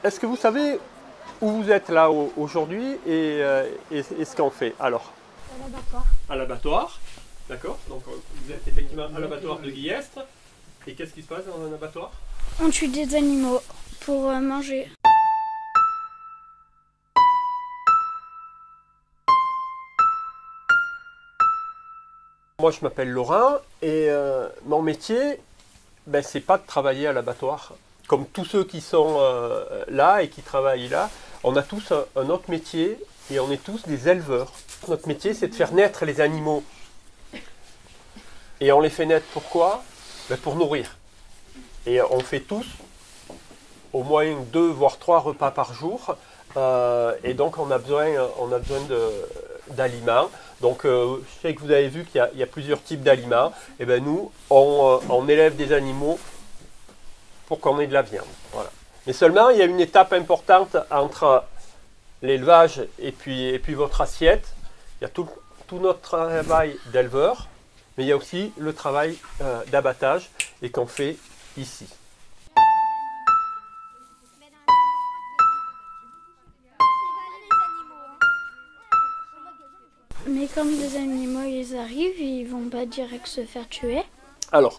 Est-ce que vous savez où vous êtes là aujourd'hui et ce qu'on fait? Alors, À l'abattoir. à l'abattoir, d'accord. Donc vous êtes effectivement à l'abattoir de Guillestre. Et qu'est-ce qui se passe dans un abattoir? On tue des animaux pour manger. Moi je m'appelle Laurent et mon métier, ben, c'est pas de travailler à l'abattoir. Comme tous ceux qui sont là et qui travaillent là, on a tous un autre métier et on est tous des éleveurs. Notre métier c'est de faire naître les animaux. Et on les fait naître pourquoi? Ben, pour nourrir. Et on fait tous au moins 2 voire 3 repas par jour. Et donc on a besoin d'aliments. Donc je sais que vous avez vu qu'il y a plusieurs types d'aliments. Et ben nous, on élève des animaux pour qu'on ait de la viande. Voilà. Mais seulement, il y a une étape importante entre l'élevage et puis votre assiette. Il y a tout notre travail d'éleveur, mais il y a aussi le travail d'abattage et qu'on fait ici. Mais comme les animaux ils arrivent, ils vont pas direct se faire tuer. Alors,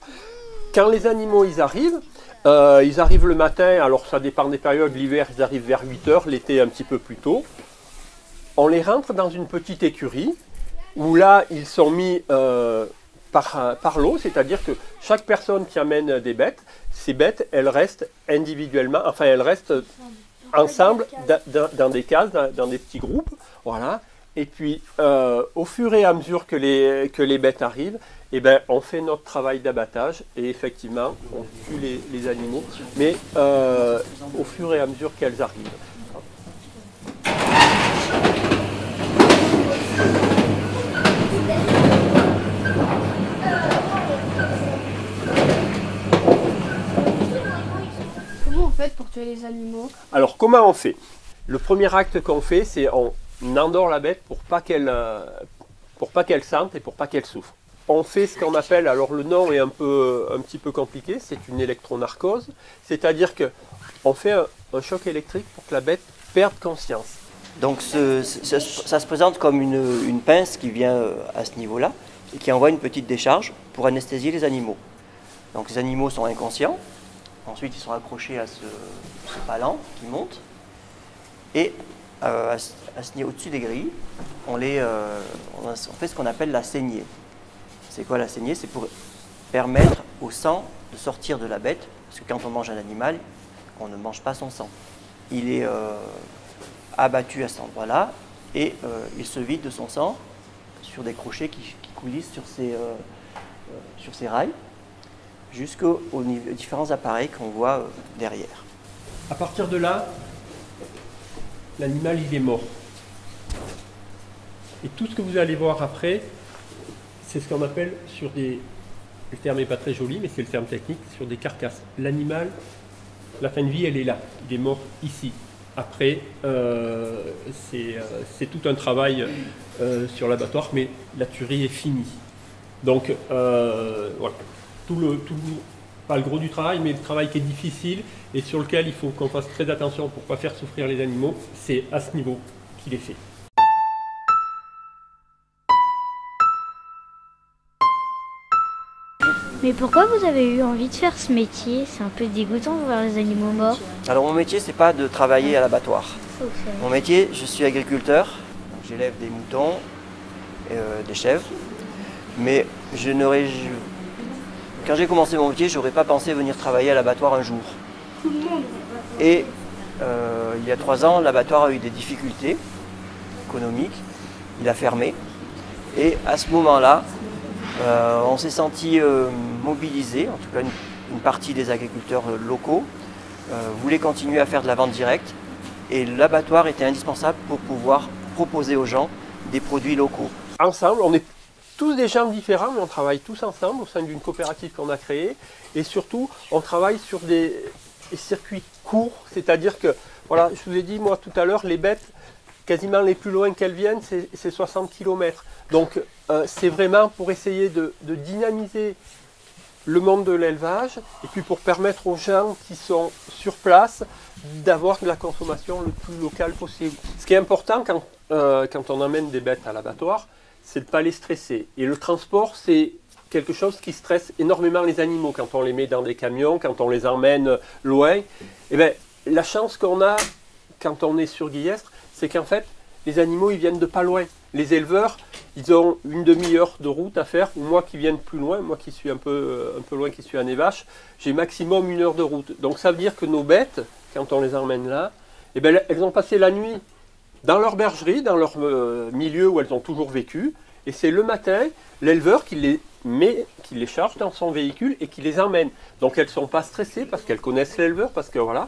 quand les animaux ils arrivent le matin, alors ça dépend des périodes, l'hiver ils arrivent vers 8 h, l'été un petit peu plus tôt. On les rentre dans une petite écurie où là ils sont mis par lot, c'est-à-dire que chaque personne qui amène des bêtes, ces bêtes elles restent individuellement, enfin elles restent ensemble dans des cases, dans des petits groupes, voilà. Et puis au fur et à mesure que les bêtes arrivent, eh ben, on fait notre travail d'abattage et effectivement on tue les animaux, mais au fur et à mesure qu'elles arrivent. Comment on fait pour tuer les animaux? Alors comment on fait? Le premier acte qu'on fait, c'est on endort la bête pour pas qu'elle sente et pour pas qu'elle souffre. On fait ce qu'on appelle, alors le nom est un petit peu compliqué, c'est une électronarcose, c'est-à-dire qu'on fait un choc électrique pour que la bête perde conscience. Donc ça se présente comme une pince qui vient à ce niveau-là et qui envoie une petite décharge pour anesthésier les animaux. Donc les animaux sont inconscients, ensuite ils sont accrochés à ce palan qui monte et au-dessus des grilles, on fait ce qu'on appelle la saignée. C'est quoi la saignée? C'est pour permettre au sang de sortir de la bête, parce que quand on mange un animal, on ne mange pas son sang. Il est abattu à cet endroit-là et il se vide de son sang sur des crochets qui coulissent sur ces rails jusqu'aux différents appareils qu'on voit derrière. À partir de là, l'animal il est mort. Et tout ce que vous allez voir après, c'est ce qu'on appelle sur des... Le terme n'est pas très joli, mais c'est le terme technique, sur des carcasses. L'animal, la fin de vie, elle est là. Il est mort ici. Après, c'est tout un travail sur l'abattoir, mais la tuerie est finie. Donc, voilà. Pas le gros du travail, mais le travail qui est difficile et sur lequel il faut qu'on fasse très attention pour ne pas faire souffrir les animaux, c'est à ce niveau qu'il est fait. Mais pourquoi vous avez eu envie de faire ce métier? C'est un peu dégoûtant de voir les animaux morts. Alors mon métier, c'est pas de travailler à l'abattoir. Mon métier, je suis agriculteur, j'élève des moutons, des chèvres, mais quand j'ai commencé mon métier, je n'aurais pas pensé venir travailler à l'abattoir un jour. Et il y a 3 ans, l'abattoir a eu des difficultés économiques, il a fermé. Et à ce moment-là, on s'est senti mobilisé, en tout cas une partie des agriculteurs locaux voulaient continuer à faire de la vente directe et l'abattoir était indispensable pour pouvoir proposer aux gens des produits locaux. Ensemble, on est tous des gens différents, mais on travaille tous ensemble au sein d'une coopérative qu'on a créée et surtout on travaille sur des circuits courts, c'est-à-dire que, voilà, je vous ai dit moi tout à l'heure, les bêtes, quasiment les plus loin qu'elles viennent, c'est 60 km. Donc c'est vraiment pour essayer de dynamiser le monde de l'élevage, et puis pour permettre aux gens qui sont sur place d'avoir de la consommation le plus locale possible. Ce qui est important quand on amène des bêtes à l'abattoir, c'est de ne pas les stresser. Et le transport, c'est quelque chose qui stresse énormément les animaux quand on les met dans des camions, quand on les emmène loin. Et bien, la chance qu'on a quand on est sur Guillestre, c'est qu'en fait, les animaux, ils viennent de pas loin. Les éleveurs, ils ont une demi-heure de route à faire. Ou moi qui viens de plus loin, moi qui suis un peu loin, qui suis à Névache, j'ai maximum 1 heure de route. Donc ça veut dire que nos bêtes, quand on les emmène là, eh bien, elles ont passé la nuit dans leur bergerie, dans leur milieu où elles ont toujours vécu. Et c'est le matin, l'éleveur qui les charge dans son véhicule et qui les emmène. Donc elles ne sont pas stressées parce qu'elles connaissent l'éleveur, parce que voilà.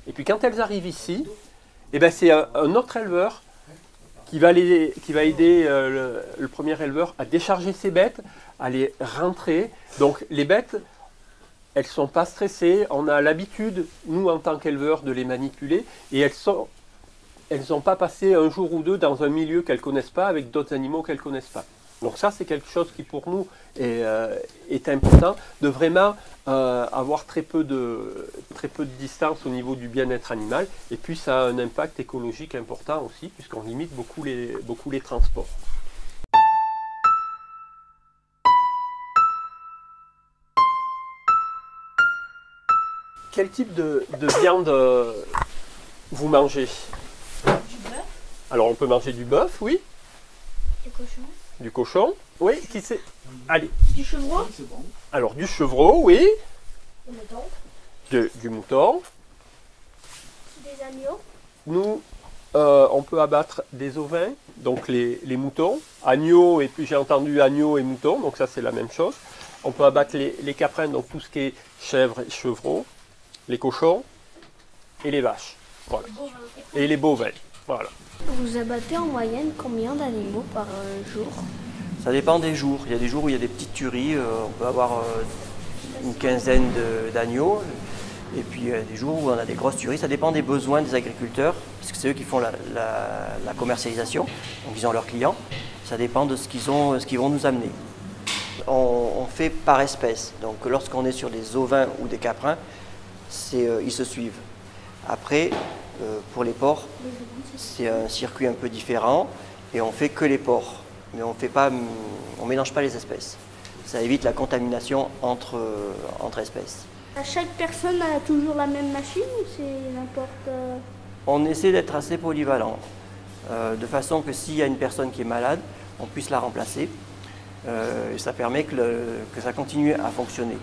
Et puis quand elles arrivent ici, eh ben c'est un autre éleveur qui va aider le premier éleveur à décharger ses bêtes, à les rentrer. Donc les bêtes, elles ne sont pas stressées. On a l'habitude, nous en tant qu'éleveurs, de les manipuler. Et elles n'ont pas passé un jour ou deux dans un milieu qu'elles ne connaissent pas, avec d'autres animaux qu'elles ne connaissent pas. Donc ça, c'est quelque chose qui pour nous est important, de vraiment avoir très peu de distance au niveau du bien-être animal. Et puis ça a un impact écologique important aussi, puisqu'on limite beaucoup les transports. Quel type de viande vous mangez? Du bœuf, Alors on peut manger du bœuf, oui. du cochon, Du cochon, oui. Qui c'est? Allez. du chevreau, Alors du chevreau, oui. du mouton, Du mouton. des agneaux, Nous, on peut abattre des ovins, donc les moutons, agneaux, et puis j'ai entendu agneaux et moutons, donc ça c'est la même chose. On peut abattre les caprins, donc tout ce qui est chèvres et chevreaux, les cochons et les vaches. Voilà. Et les bovins. Voilà. Vous abattez en moyenne combien d'animaux par jour? Ça dépend des jours. Il y a des jours où il y a des petites tueries, on peut avoir une quinzaine d'agneaux. Et puis des jours où on a des grosses tueries. Ça dépend des besoins des agriculteurs, puisque c'est eux qui font la commercialisation. Donc ils ont leurs clients. Ça dépend de ce qu'ils vont nous amener. On fait par espèce. Donc lorsqu'on est sur des ovins ou des caprins, ils se suivent. Après, pour les porcs, c'est un circuit un peu différent et on fait que les porcs. Mais on mélange pas les espèces. Ça évite la contamination entre espèces. Chaque personne a toujours la même machine ou c'est n'importe... On essaie d'être assez polyvalent, de façon que s'il y a une personne qui est malade, on puisse la remplacer. Et ça permet que ça continue à fonctionner.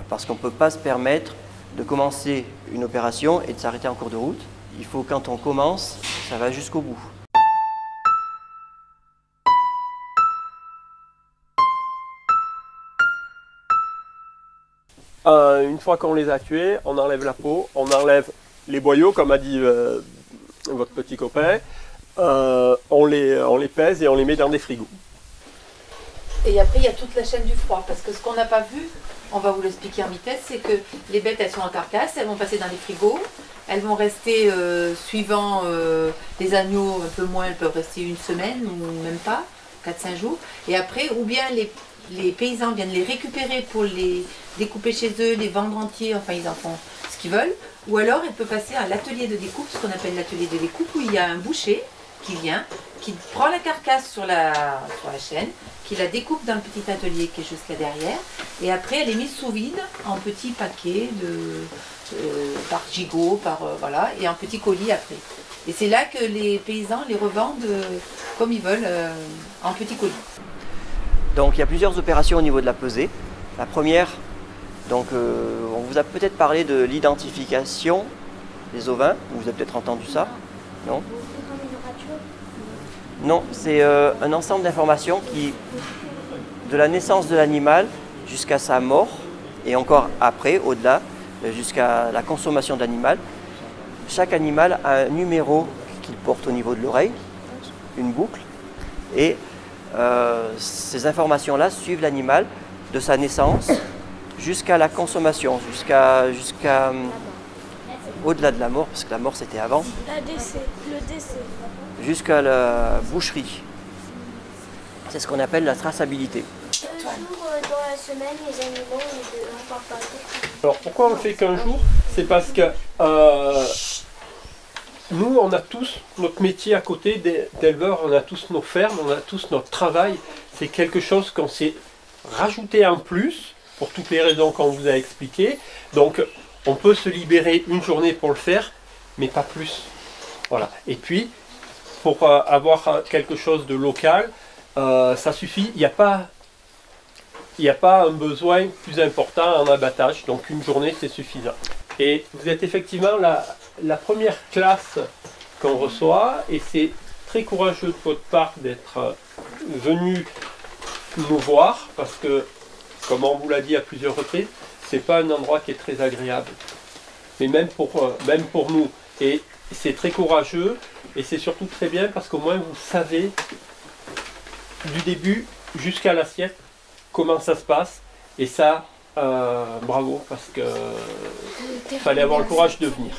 Parce qu'on ne peut pas se permettre de commencer une opération et de s'arrêter en cours de route. Il faut, quand on commence, ça va jusqu'au bout. Une fois qu'on les a tués, on enlève la peau, on enlève les boyaux, comme a dit votre petit copain. On les pèse et on les met dans des frigos. Et après, il y a toute la chaîne du froid. Parce que ce qu'on n'a pas vu, on va vous l'expliquer en vitesse, c'est que les bêtes, elles sont en carcasse, elles vont passer dans les frigos. Elles vont rester, suivant les agneaux, un peu moins, elles peuvent rester 1 semaine ou même pas, 4-5 jours. Et après, ou bien les paysans viennent les récupérer pour les découper chez eux, les vendre entiers, enfin ils en font ce qu'ils veulent. Ou alors, elle peut passer à l'atelier de découpe, ce qu'on appelle l'atelier de découpe, où il y a un boucher qui vient, qui prend la carcasse sur la chaîne, qui la découpe dans le petit atelier qui est juste là derrière, et après elle est mise sous vide en petits paquets par gigot, voilà, et en petits colis après. Et c'est là que les paysans les revendent comme ils veulent, en petits colis. Donc il y a plusieurs opérations au niveau de la pesée. La première, donc, on vous a peut-être parlé de l'identification des ovins, vous avez peut-être entendu ça, non? Non, c'est un ensemble d'informations qui, de la naissance de l'animal jusqu'à sa mort, et encore après, au-delà, jusqu'à la consommation de l'animal. Chaque animal a un numéro qu'il porte au niveau de l'oreille, une boucle, et ces informations-là suivent l'animal de sa naissance jusqu'à la consommation, jusqu'à au-delà de la mort, parce que la mort c'était avant. Le décès. Jusqu'à la boucherie. C'est ce qu'on appelle la traçabilité. Toi, jours dans la semaine les animaux on part pas. Alors pourquoi on le fait qu'un jour? C'est parce que nous, on a tous notre métier à côté d'éleveurs, on a tous nos fermes, on a tous notre travail. C'est quelque chose qu'on s'est rajouté en plus, pour toutes les raisons qu'on vous a expliquées. Donc, on peut se libérer une journée pour le faire, mais pas plus. Voilà. Et puis, pour avoir quelque chose de local, ça suffit. Il n'y a pas un besoin plus important en abattage. Donc, une journée, c'est suffisant. Et vous êtes effectivement la première classe qu'on reçoit, et c'est très courageux de votre part d'être venu nous voir, parce que, comme on vous l'a dit à plusieurs reprises, c'est pas un endroit qui est très agréable. Mais même pour nous. Et c'est très courageux, et c'est surtout très bien parce qu'au moins vous savez, du début jusqu'à l'assiette, comment ça se passe. Et ça, bravo, parce que fallait avoir le courage de venir.